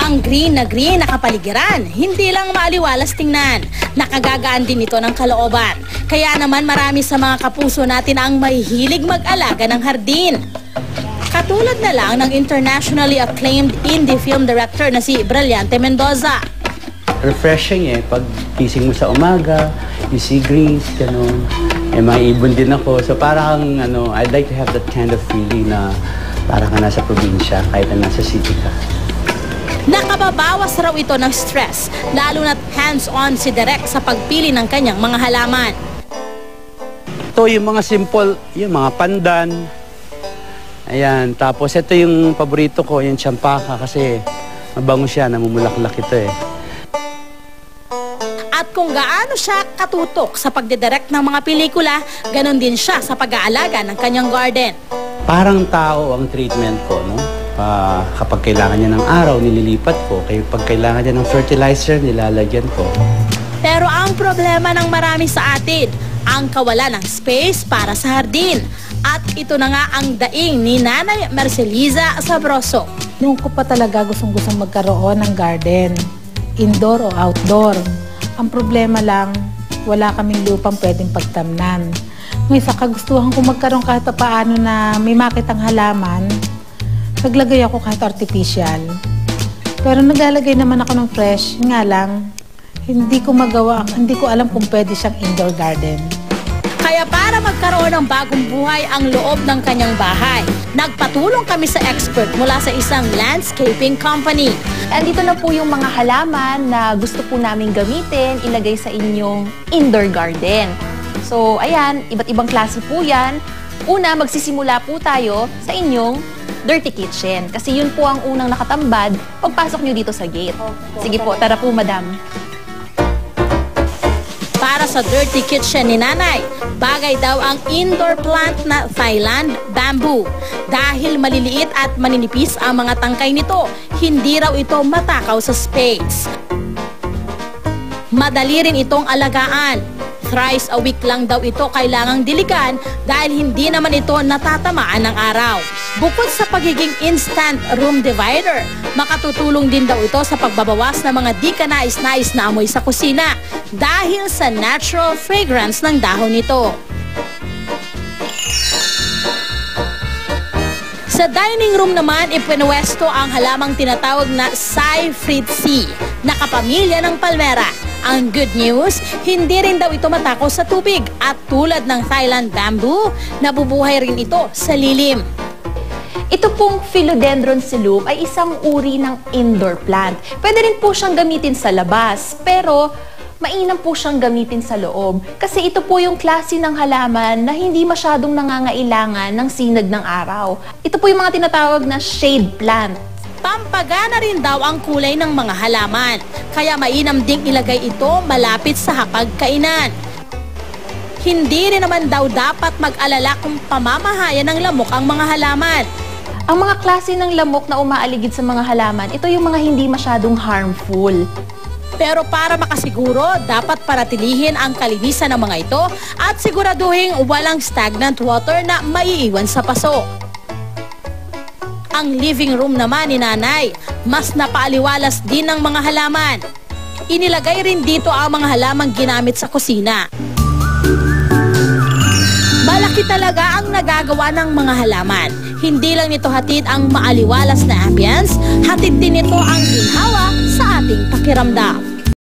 Ang green na kapaligiran, hindi lang maaliwalas tingnan. Nakagagaan din ito ng kalooban. Kaya naman marami sa mga kapuso natin ang mahihilig mag-alaga ng hardin. Katulad na lang ng internationally acclaimed indie film director na si Brillante Mendoza. Refreshing pag gising mo sa umaga, you see greens, gano'n. May ibon din ako. So parang I'd like to have that kind of feeling na parang ka nasa probinsya kahit na nasa city ka. Nakababawas raw ito ng stress, lalo na't hands-on si Direk sa pagpili ng kanyang mga halaman. Ito yung mga simple, yung mga pandan. Ayan, tapos ito yung paborito ko, yung champaka kasi mabango siya, namumulaklak ito At kung gaano siya katutok sa pagdidirect ng mga pelikula, ganon din siya sa pag-aalaga ng kanyang garden. Parang tao ang treatment ko, no? Kapag kailangan niya ng araw, nililipat ko. Kapag kailangan niya ng fertilizer, nilalagyan ko. Pero ang problema ng marami sa atin, ang kawalan ng space para sa hardin. At ito na nga ang daing ni Nanay Marceliza Sabroso. Noong ko pa talaga gustong magkaroon ng garden, indoor o outdoor. Ang problema lang, wala kaming lupang pwedeng pagtamnan. Ngayon sa kagustuhan ko magkaroon kahit paano na may makitang halaman, naglagay ako kahit artificial. Pero naglalagay naman ako ng fresh, nga lang, hindi ko alam kung pwede siyang indoor garden. Kaya para magkaroon ng bagong buhay ang loob ng kanyang bahay, nagpatulong kami sa expert mula sa isang landscaping company. Andito na po yung mga halaman na gusto po namin gamitin, ilagay sa inyong indoor garden. So, ayan, iba't ibang klase po yan. Una, magsisimula po tayo sa inyong dirty kitchen. Kasi yun po ang unang nakatambad pagpasok nyo dito sa gate. Sige po, tara po, madam. Para sa dirty kitchen ni Nanay, bagay daw ang indoor plant na Thailand bamboo. Dahil maliliit at maninipis ang mga tangkay nito, hindi raw ito matakaw sa space. Madali rin itong alagaan. Thrice a week lang daw ito kailangang diligan dahil hindi naman ito natatamaan ng araw. Bukod sa pagiging instant room divider, makatutulong din daw ito sa pagbabawas ng mga di kanais-nais na amoy sa kusina dahil sa natural fragrance ng dahon nito. Sa dining room naman, ipinwesto ang halamang tinatawag na Cyprid na kapamilya ng palmera. Ang good news, hindi rin daw ito matakaw sa tubig at tulad ng Thailand bamboo, nabubuhay rin ito sa lilim. Ito pong Philodendron Silum ay isang uri ng indoor plant. Pwede rin po siyang gamitin sa labas, pero mainam po siyang gamitin sa loob. Kasi ito po yung klase ng halaman na hindi masyadong nangangailangan ng sinag ng araw. Ito po yung mga tinatawag na shade plant. Pampagana rin daw ang kulay ng mga halaman, kaya mainam ding ilagay ito malapit sa hapagkainan. Hindi rin naman daw dapat mag-alala kung pamamahayan ng lamok ang mga halaman. Ang mga klase ng lamok na umaaligid sa mga halaman, ito yung mga hindi masyadong harmful. Pero para makasiguro, dapat paratilihin ang kalinisan ng mga ito at siguraduhin walang stagnant water na maiiwan sa paso. Ang living room naman ni Nanay, mas napaaliwalas din ng mga halaman. Inilagay rin dito ang mga halamang ginamit sa kusina. Malaki talaga ang nagagawa ng mga halaman. Hindi lang nito hatid ang maaliwalas na ambience, hatid din nito ang ginhawa sa ating pakiramdam.